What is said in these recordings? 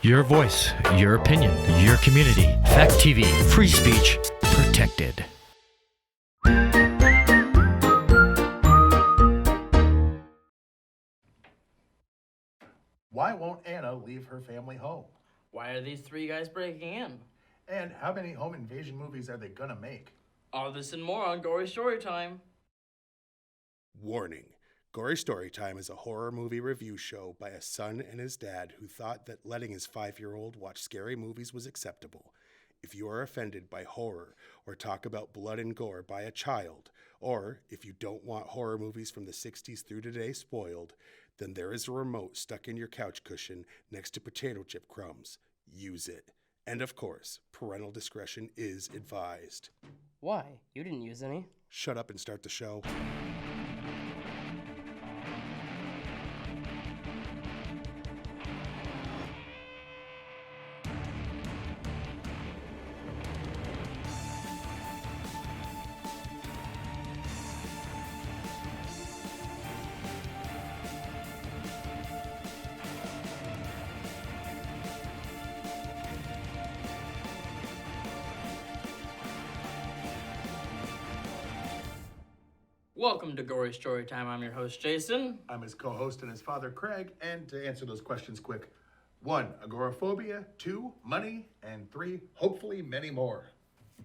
Your voice, your opinion, your community. Fact TV, free speech, protected. Why won't Anna leave her family home? Why are these three guys breaking in? And how many home invasion movies are they gonna make? All this and more on Gory Storytime. Warning. Gory Storytime is a horror movie review show by a son and his dad who thought that letting his 5-year-old watch scary movies was acceptable. If you are offended by horror or talk about blood and gore by a child, or if you don't want horror movies from the 60s through today spoiled, then there is a remote stuck in your couch cushion next to potato chip crumbs. Use it. And of course, parental discretion is advised. Why? You didn't use any. Shut up and start the show. Welcome to Gory Storytime. I'm your host, Jason. I'm his co-host and his father, Craig, and to answer those questions quick, 1, agoraphobia, 2, money, and 3, hopefully many more.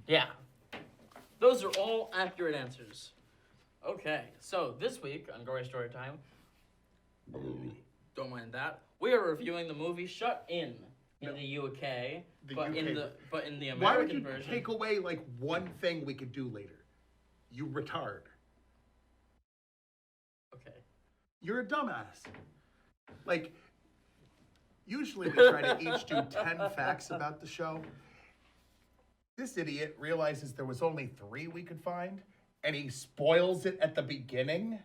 Yeah. Those are all accurate answers. Okay, so this week on Gory Storytime, don't mind that, we are reviewing the movie Shut In the UK, but in the American Why would you version. take away like one thing we could do later? You retard. Okay. You're a dumbass. Like, usually we try to each do 10 facts about the show. This idiot realizes there was only 3 we could find, and he spoils it at the beginning.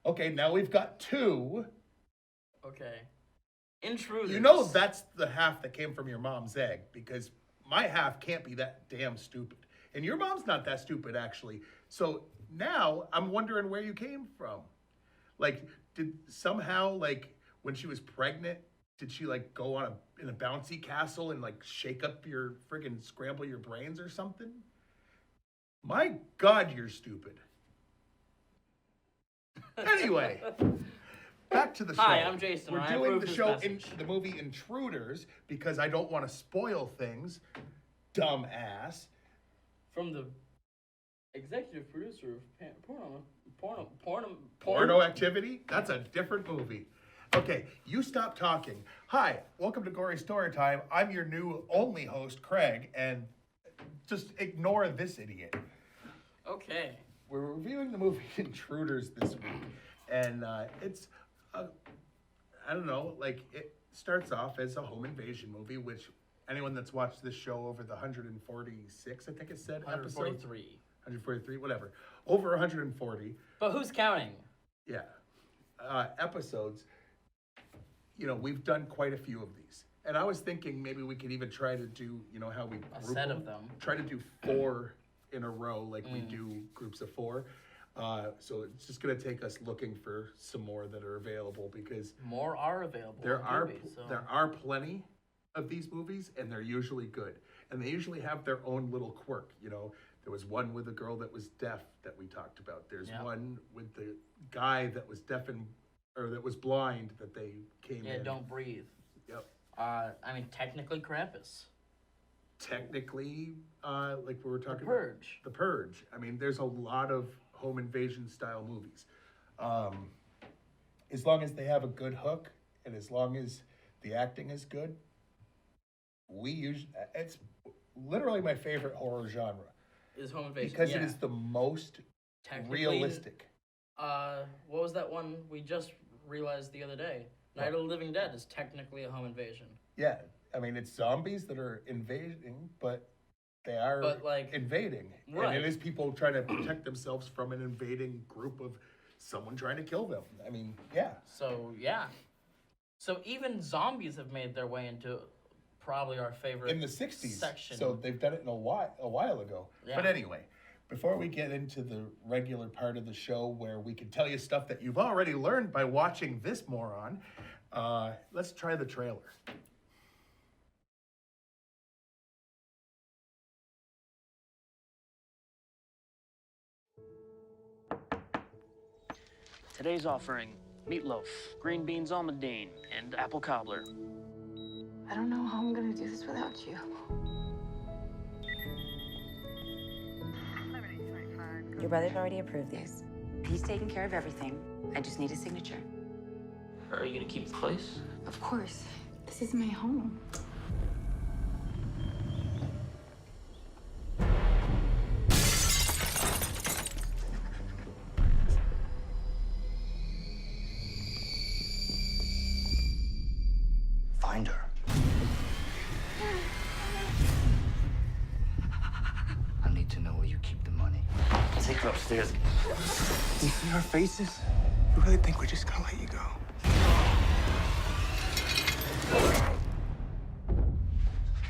Okay, now we've got 2. Okay. Intruders. You know that's the half that came from your mom's egg, because my half can't be that damn stupid. And your mom's not that stupid, actually. So now I'm wondering where you came from. Like, did somehow, like, when she was pregnant, did she, like, go on in a bouncy castle and, like, shake up your friggin' scramble your brains or something? My God, you're stupid. Anyway, back to the show. Hi, I'm Jason. We're I doing approve the this show, message. the movie Intruders, because I don't want to spoil things, dumbass. From the executive producer of Porno Activity? That's a different movie. Okay, you stop talking. Hi, welcome to Gory Storytime. I'm your new only host, Craig, and just ignore this idiot. Okay. We're reviewing the movie Intruders this week, and it's, I don't know, like, it starts off as a home invasion movie, which anyone that's watched this show over the 146, I think it said, episodes? 143. 143, whatever. Over 140. But who's counting? Yeah. Episodes, you know, we've done quite a few of these. And I was thinking maybe we could even try to do, you know, how we A group set of them. Try to do 4 in a row like we do groups of 4. So it's just going to take us looking for some more that are available, because More are available. there on are Tubi, so. there are plenty of these movies, and they're usually good. And they usually have their own little quirk, you know. There was one with a girl that was deaf that we talked about. There's one with the guy that was deaf or that was blind that they came in. Yeah, Don't Breathe. Yep. I mean, technically Krampus. Technically, like we were talking The Purge. about. The Purge. I mean, there's a lot of home invasion style movies. As long as they have a good hook and as long as the acting is good, it's literally my favorite horror genre. Is home invasion. Because yeah. it is the most Technically, realistic. What was that one we just realized the other day? Night of the Living Dead is technically a home invasion. Yeah, I mean, it's zombies that are invading, but they are invading. Right. And it is people trying to protect themselves from an invading group of someone trying to kill them. I mean, yeah. So, yeah. So even zombies have made their way into probably our favorite In the 60s. section. So they've done it a while ago. Yeah. But anyway, before we get into the regular part of the show where we can tell you stuff that you've already learned by watching this moron, let's try the trailer. Today's offering, meatloaf, green beans almondine, and apple cobbler. I don't know how I'm gonna do this without you. Your brother's already approved these. He's taking care of everything. I just need a signature. Are you gonna keep the place? Of course. This is my home. Find her. I need to know where you keep the money. Take her upstairs. You see our faces? We really think we're just gonna let you go.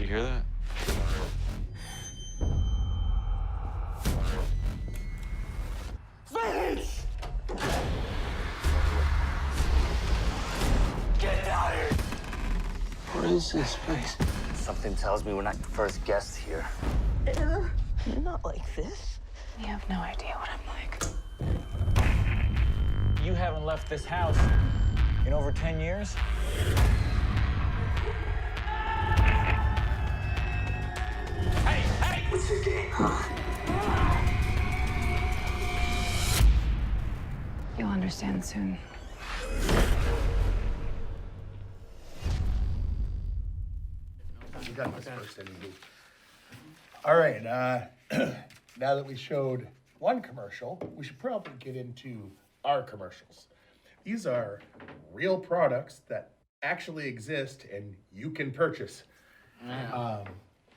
You hear that? Vince! Get out of here! What is this place? Something tells me we're not the first guests here. Anna, you're not like this. You have no idea what I'm like. You haven't left this house in over 10 years? Hey! What's your game, huh? You'll understand soon. You got this first anyway. All right, now that we showed one commercial, we should probably get into our commercials. These are real products that actually exist and you can purchase.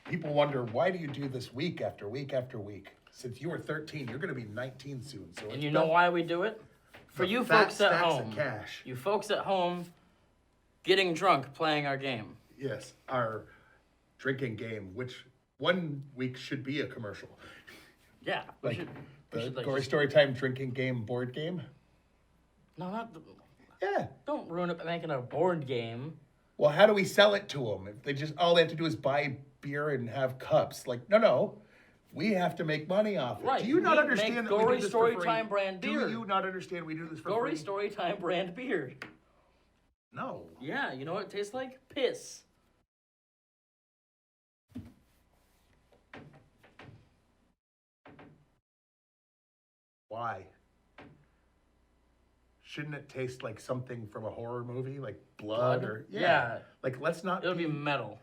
People wonder, why do you do this week after week after week? Since you were 13, you're going to be 19 soon. So And you know why we do it? For the you fat folks at stacks of home. cash. You folks at home getting drunk playing our game. Yes, our drinking game, which one week should be a commercial. Yeah. we Like should- we the should, like, Gory just- Storytime drinking game board game. No, not the, Yeah. don't ruin it by making a board game. Well, how do we sell it to them? If they just all they have to do is buy beer and have cups. Like, no. We have to make money off it. Right, Do you not we understand make that we Gory do this for free? Storytime brand beer. Do you not understand we do this for Gory free? Storytime brand beer. No. Yeah, you know what it tastes like? Piss. Why? Shouldn't it taste like something from a horror movie, like blood, or Yeah. Like, let's not. It'll be metal.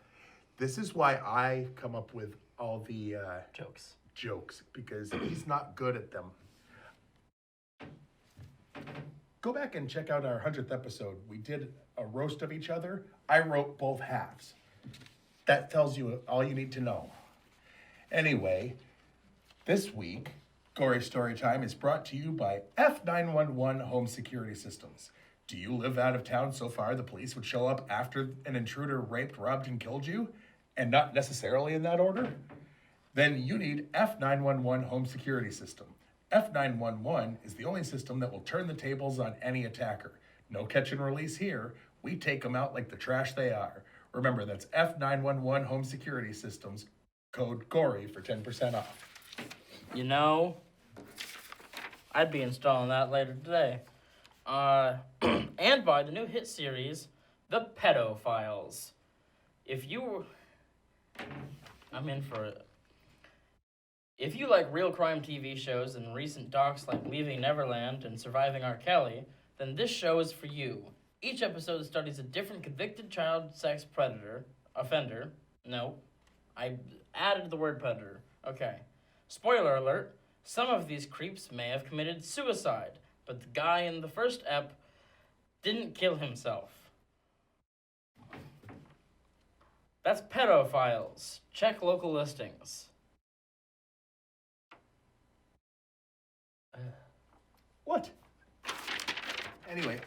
This is why I come up with all the Jokes. jokes, because he's not good at them. Go back and check out our 100th episode. We did a roast of each other. I wrote both halves. That tells you all you need to know. Anyway, this week, Gory Storytime is brought to you by F911 Home Security Systems. Do you live out of town so far the police would show up after an intruder raped, robbed, and killed you? And not necessarily in that order? Then you need F911 Home Security System. F911 is the only system that will turn the tables on any attacker. No catch and release here. We take them out like the trash they are. Remember, that's F911 Home Security Systems, code GORY for 10% off. You know, I'd be installing that later today. And by the new hit series, The Pedophiles. If you were... I'm in for it. If you like real crime TV shows and recent docs like Leaving Neverland and Surviving R. Kelly, then this show is for you. Each episode studies a different convicted child sex offender. No, I added the word predator. Okay. Spoiler alert, some of these creeps may have committed suicide, but the guy in the first ep didn't kill himself. That's Pedophiles. Check local listings. What? Anyway,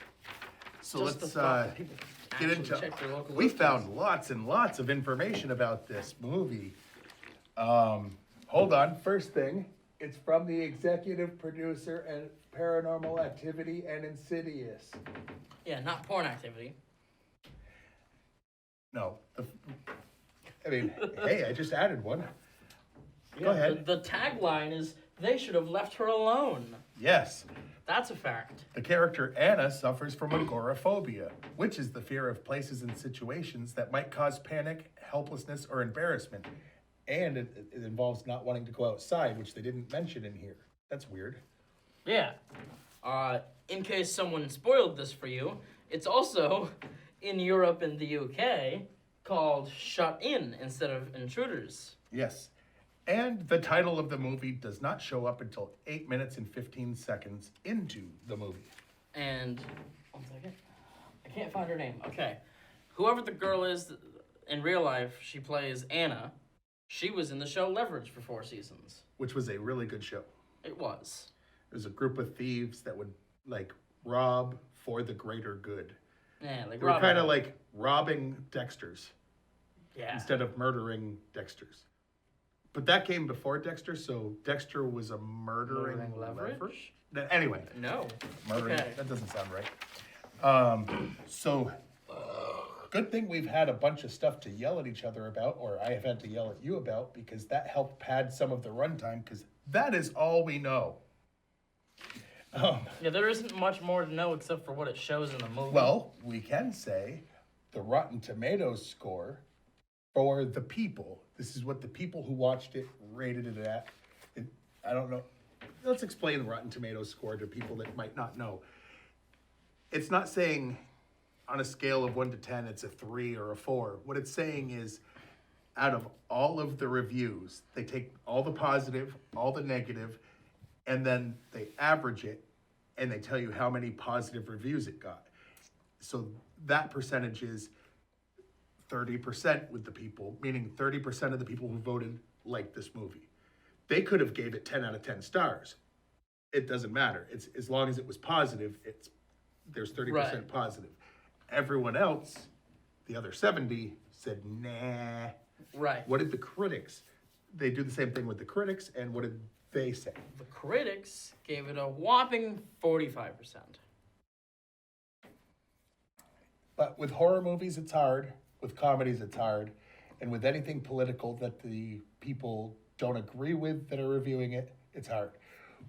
so Just the let's thought that people get actually into. check their local We listings. found lots and lots of information about this movie. Hold on. First thing, it's from the executive producer and Paranormal Activity and Insidious. Yeah, not porn activity. No, I mean, hey, I just added one. Go Yeah, ahead. The tagline is, "They should have left her alone." Yes, That's a fact. The character Anna suffers from agoraphobia, which is the fear of places and situations that might cause panic, helplessness, or embarrassment. And it involves not wanting to go outside, which they didn't mention in here. That's weird. Yeah. In case someone spoiled this for you, it's also in Europe and the UK called Shut In instead of Intruders. Yes. And the title of the movie does not show up until 8 minutes and 15 seconds into the movie. And, 1 second. I can't find her name. Okay. Whoever the girl is in real life, she plays Anna. She was in the show Leverage for 4 seasons. Which was a really good show. It was. It was a group of thieves that would, like, rob for the greater good. Yeah, like They were kind of like robbing Dexters. Yeah. Instead of murdering Dexters. But that came before Dexter, so Dexter was a murdering Leverage? Anyway. No. Murdering. Okay. That doesn't sound right. So, good thing we've had a bunch of stuff to yell at each other about, or I have had to yell at you about, because that helped pad some of the runtime, because that is all we know. Yeah, there isn't much more to know except for what it shows in the movie. Well, we can say the Rotten Tomatoes score for the people. This is what the people who watched it rated it at. I don't know. Let's explain the Rotten Tomatoes score to people that might not know. It's not saying on a scale of 1 to 10, it's a 3 or a 4. What it's saying is out of all of the reviews, they take all the positive, all the negative, and then they average it and they tell you how many positive reviews it got. So that percentage is 30% with the people, meaning 30% of the people who voted liked this movie. They could have gave it 10 out of 10 stars. It doesn't matter. It's as long as it was positive, there's 30% Right. positive. Everyone else, the other 70, said nah. Right. What did the critics? They do the same thing with the critics, and what did they say? The critics gave it a whopping 45%. But with horror movies, it's hard. With comedies, it's hard. And with anything political that the people don't agree with that are reviewing it, it's hard.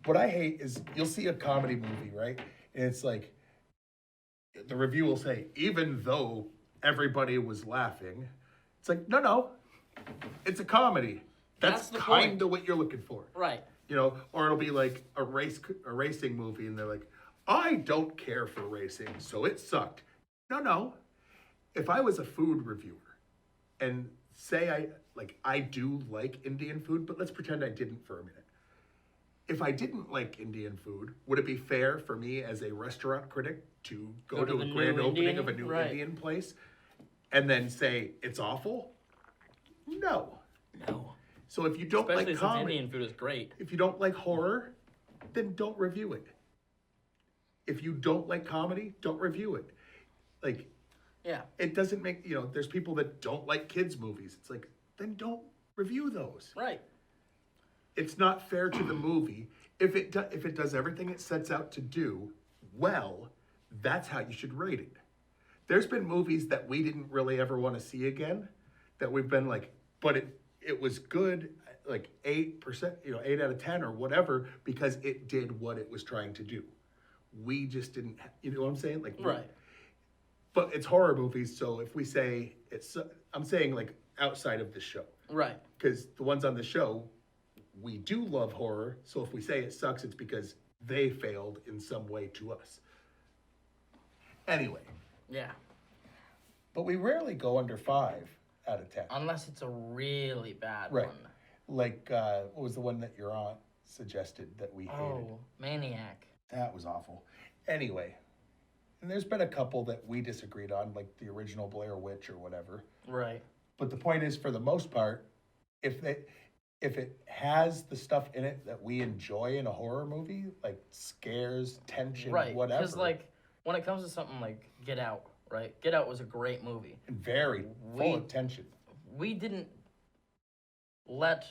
What I hate is you'll see a comedy movie, right? And it's like, the review will say, even though everybody was laughing, it's like, no, it's a comedy. That's the kind point. of what you're looking for. Right. You know, or it'll be like a racing movie, and they're like, I don't care for racing, so it sucked. No. If I was a food reviewer, and say I do like Indian food, but let's pretend I didn't for a minute. If I didn't like Indian food, would it be fair for me as a restaurant critic to go to a grand opening of a new Indian place and then say it's awful? No. So if you don't Especially like since comedy, Indian food is great. if you don't like horror, then don't review it. If you don't like comedy, don't review it. Like, Yeah. it doesn't make, there's people that don't like kids' movies. It's like, then don't review those. Right. It's not fair to the movie. If it does everything it sets out to do well, that's how you should rate it. There's been movies that we didn't really ever want to see again, that we've been like, but it was good, like 8%, 8 out of 10 or whatever, because it did what it was trying to do. We just didn't, you know what I'm saying? Like, Right. But it's horror movies, so if we say I'm saying like outside of the show. Right. Because the ones on the show, we do love horror, so if we say it sucks, it's because they failed in some way to us. Anyway. Yeah. But we rarely go under 5 out of 10. Unless it's a really bad Right. one. Like, what was the one that your aunt suggested that we hated? Oh, Maniac. That was awful. Anyway, and there's been a couple that we disagreed on, like the original Blair Witch or whatever. Right. But the point is, for the most part, if it has the stuff in it that we enjoy in a horror movie, like scares, tension, Right. whatever. Because, like, when it comes to something like Get Out, right? Get Out was a great movie. And very full of tension. We didn't let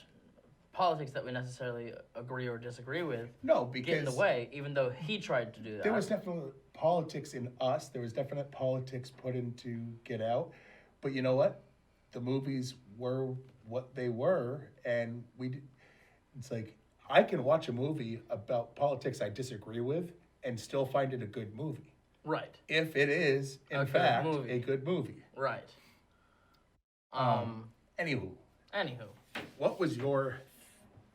politics that we necessarily agree or disagree with get in the way, even though he tried to do that. There was definitely politics in us. There was definite politics put into Get Out. But you know what? The movies were what they were, and it's like, I can watch a movie about politics I disagree with and still find it a good movie. Right. If it is, in fact, a good movie. Right. Anywho. Anywho. What was your...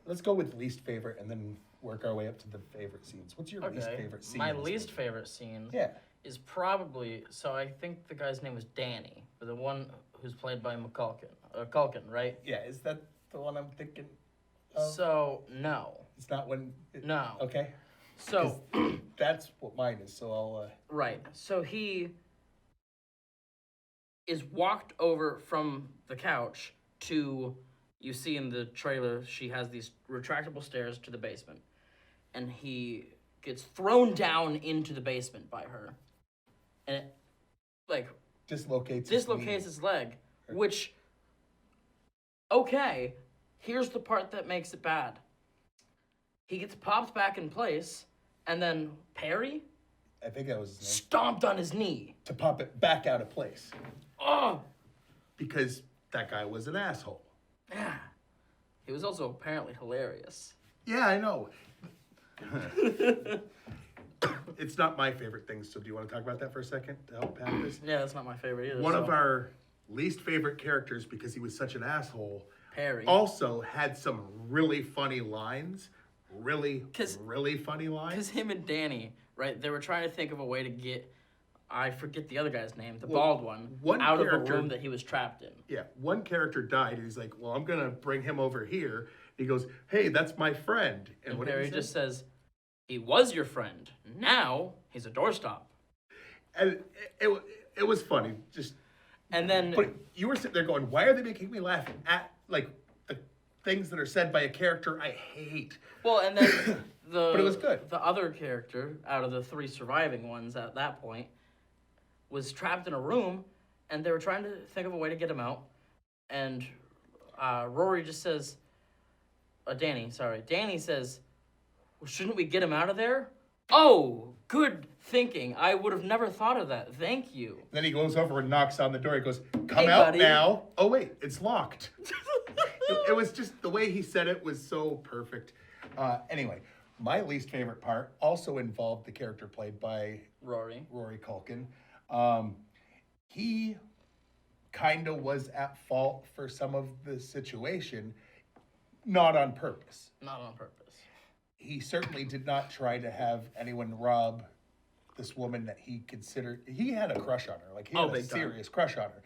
Let's go with least favorite and then work our way up to the favorite scenes. What's your least favorite scene? My least favorite scene is probably... So I think the guy's name was Danny, the one who's played by Culkin, right? Yeah, is that the one I'm thinking of? So, no. It's not when... No. Okay. So... That's what mine is, so I'll... Right. So he is walked over from the couch to... You see in the trailer, she has these retractable stairs to the basement. And he gets thrown down into the basement by her. And it, like... Dislocates his leg. Which, okay, here's the part that makes it bad. He gets popped back in place, and then Perry... I think that was his name. Stomped on his knee. To pop it back out of place. Oh! Because that guy was an asshole. Yeah. He was also apparently hilarious. Yeah, I know. It's not my favorite thing, so do you want to talk about that for a second to help pad this? Yeah, that's not my favorite either. One of our least favorite characters, because he was such an asshole, Perry, also had some really funny lines. Really funny lines. Because him and Danny, right, they were trying to think of a way to get... I forget the other guy's name, the bald one out of a room that he was trapped in. Yeah, one character died, and he's like, well, I'm going to bring him over here. He goes, hey, that's my friend. And what Perry just says, he was your friend. Now, he's a doorstop. And it was funny. And then... But you were sitting there going, why are they making me laugh at, like, the things that are said by a character I hate? Well, and then but it was good. The other character, out of the 3 surviving ones at that point, was trapped in a room, and they were trying to think of a way to get him out. And Rory just says, Danny says, well, shouldn't we get him out of there? Oh, good thinking. I would have never thought of that. Thank you. And then he goes over and knocks on the door. He goes, come hey, out buddy. now. Oh, wait, it's locked. It was just, the way he said it was so perfect. Anyway, my least favorite part also involved the character played by Rory Culkin. He kind of was at fault for some of the situation, not on purpose. Not on purpose. He certainly did not try to have anyone rob this woman that he considered... He had a crush on her. Like, he had a serious crush on her.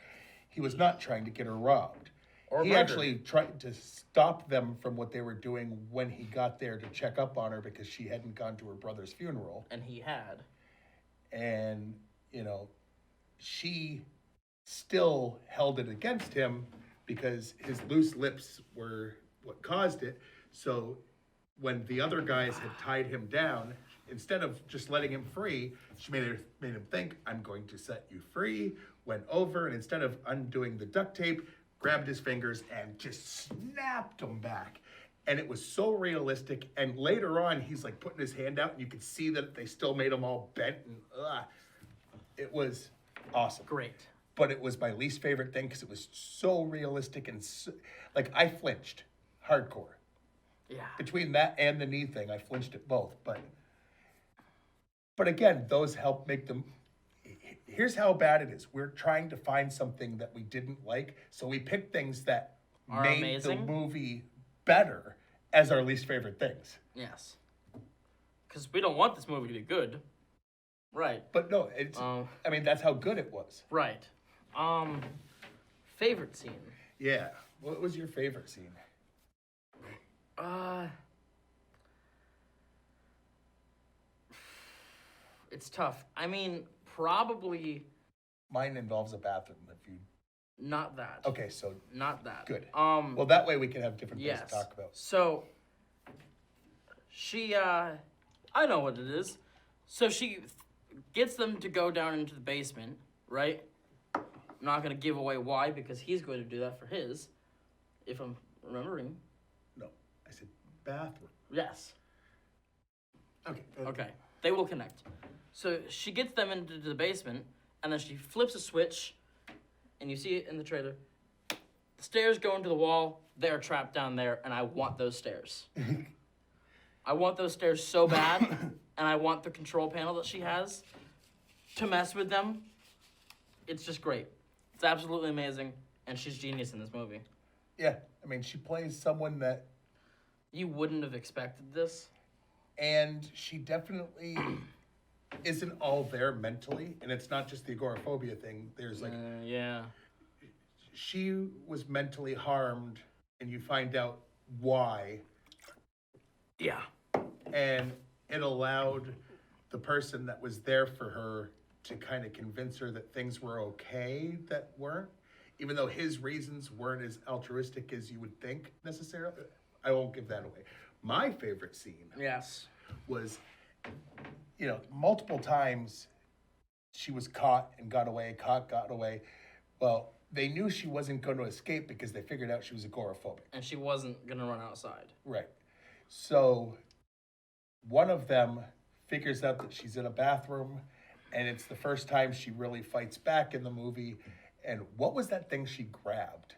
He was not trying to get her robbed. He actually tried to stop them from what they were doing when he got there to check up on her because she hadn't gone to her brother's funeral. And he had. And, you know, she still held it against him because his loose lips were what caused it. So when the other guys had tied him down, instead of just letting him free, she made him think, I'm going to set you free, went over, and instead of undoing the duct tape, grabbed his fingers and just snapped them back. And it was so realistic. And later on, he's like putting his hand out, and you could see that they still made him all bent. And it was awesome. Great. But it was my least favorite thing because it was so realistic and like I flinched hardcore. Yeah. Between that and the knee thing, I flinched at both. But again, those help make them. Here's how bad it is. We're trying to find something that we didn't like, so we picked things that made the movie better as our least favorite things. Yes. Because we don't want this movie to be good. Right. But no, it's. I mean, that's how good it was. Right. Favorite scene. Yeah. What was your favorite scene? It's tough. I mean, probably. Mine involves a bathroom. If you. Not that. Okay, so. Not that. Good. Well, that way we can have different things to talk about. So. She. I know what it is. So she gets them to go down into the basement, right? I'm not gonna give away why because he's going to do that for his, if I'm remembering. No, I said bathroom. Yes. Okay. Okay. They will connect. So she gets them into the basement, and then she flips a switch, and you see it in the trailer. The stairs go into the wall. They're trapped down there, and I want those stairs. I want those stairs so bad. and I want the control panel that she has to mess with them. It's just great. It's absolutely amazing, and she's genius in this movie. Yeah, I mean, she plays someone that... You wouldn't have expected this. And she definitely isn't all there mentally, and it's not just the agoraphobia thing. There's like... yeah. She was mentally harmed, and you find out why. Yeah. And it allowed the person that was there for her to kind of convince her that things were okay that weren't, even though his reasons weren't as altruistic as you would think necessarily. I won't give that away. My favorite scene was, multiple times she was caught and got away, got away. Well, they knew she wasn't going to escape because they figured out she was agoraphobic. And she wasn't going to run outside. Right. So one of them figures out that she's in a bathroom, and it's the first time she really fights back in the movie. And what was that thing she grabbed?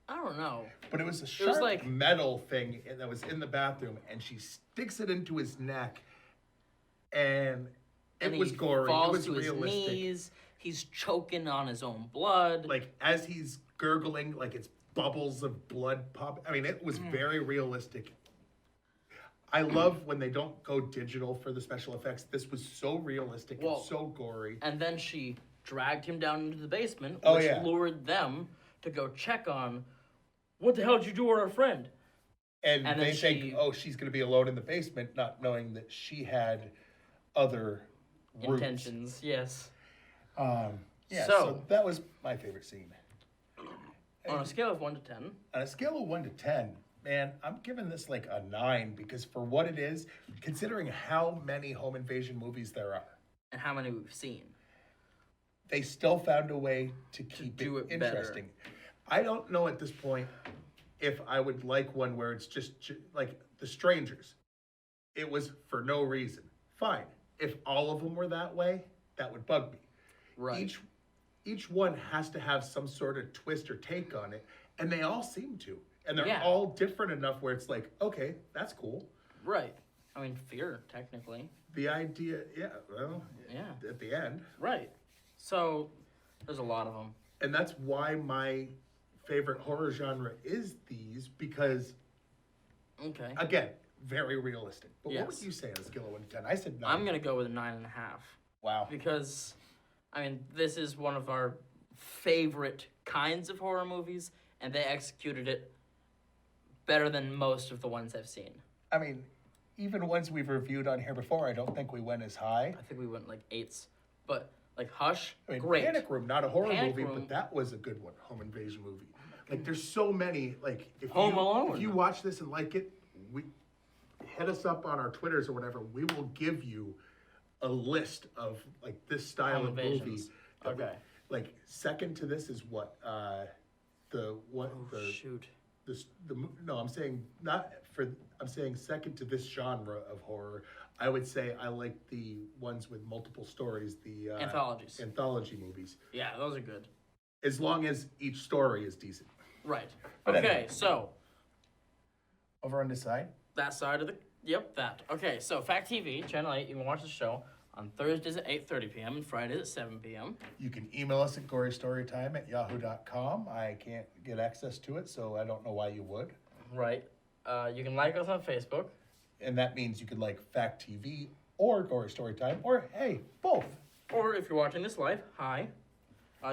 I don't know. But it was a sharp metal thing that was in the bathroom, and she sticks it into his neck, and it was gory. It was realistic. His knees. He's choking on his own blood. Like, as he's gurgling, like it's bubbles of blood pop. I mean, it was very realistic. I love when they don't go digital for the special effects. This was so realistic and so gory. And then she dragged him down into the basement, Oh, which yeah. lured them to go check on, what the hell did you do with our friend? And they think, she's going to be alone in the basement, not knowing that she had other intentions. Yes. So that was my favorite scene. On a scale of 1 to 10? On a scale of 1 to 10, man, I'm giving this like a 9 because for what it is, considering how many home invasion movies there are. And how many we've seen. They still found a way to keep it interesting. I don't know at this point if I would like one where it's just like The Strangers. It was for no reason. Fine. If all of them were that way, that would bug me. Right. Each one has to have some sort of twist or take on it, and they all seem to. And they're all different enough where it's like, okay, that's cool. Right. I mean, fear, technically. The idea, at the end. Right. So, there's a lot of them. And that's why my favorite horror genre is these, because, again, very realistic. But what would you say on a scale of 1 to 10? I said 9. I'm going to go with a 9.5. Wow. Because, I mean, this is one of our favorite kinds of horror movies, and they executed it better than most of the ones I've seen. I mean, even ones we've reviewed on here before, I don't think we went as high. I think we went like 8s. But, like, Hush, I mean, great. Panic Room, not a horror movie, but that was a good one, home invasion movie. Like, there's so many, like, if you watch this and like it, hit us up on our Twitters or whatever. We will give you a list of, like, this style of movie. Okay. Like, second to this is what? I'm saying second to this genre of horror. I would say I like the ones with multiple stories, the anthology movies. Yeah, those are good. As long as each story is decent. Right. But okay, anyway. so. Over on this side? That side of the, that. Okay, so Fact TV, Channel 8, you can watch the show on Thursdays at 8:30 p.m. and Fridays at 7 p.m. You can email us at gorystorytime@yahoo.com. I can't get access to it, so I don't know why you would. Right. You can like us on Facebook. And that means you could like Fact TV or Gory Storytime, or hey, both. Or if you're watching this live, hi.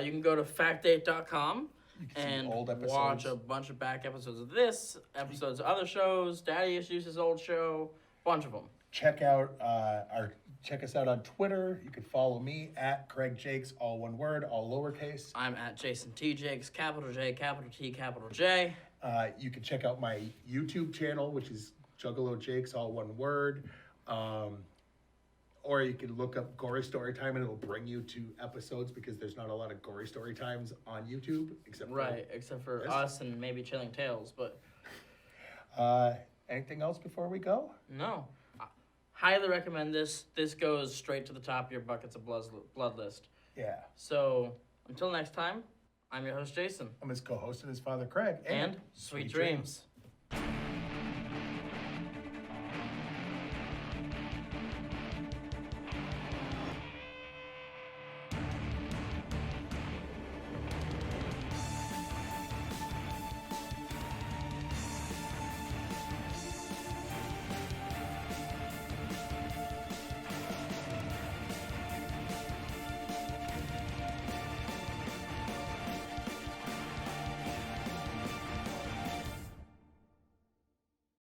You can go to factdate.com and watch a bunch of back episodes of this, episodes of other shows, Daddy Issues, his old show, bunch of them. Check us out on Twitter. You can follow me at Craig Jakes, all one word, all lowercase. I'm at Jason T. Jakes, capital J, capital T, capital J. You can check out my YouTube channel, which is Juggalo Jakes, all one word. Or you can look up Gory Storytime and it'll bring you to episodes because there's not a lot of Gory Storytimes on YouTube except for us and maybe Chilling Tales, but anything else before we go? No. Highly recommend this. This goes straight to the top of your buckets of blood list. Yeah. So until next time, I'm your host Jason. I'm his co-host and his father Craig. And sweet dreams.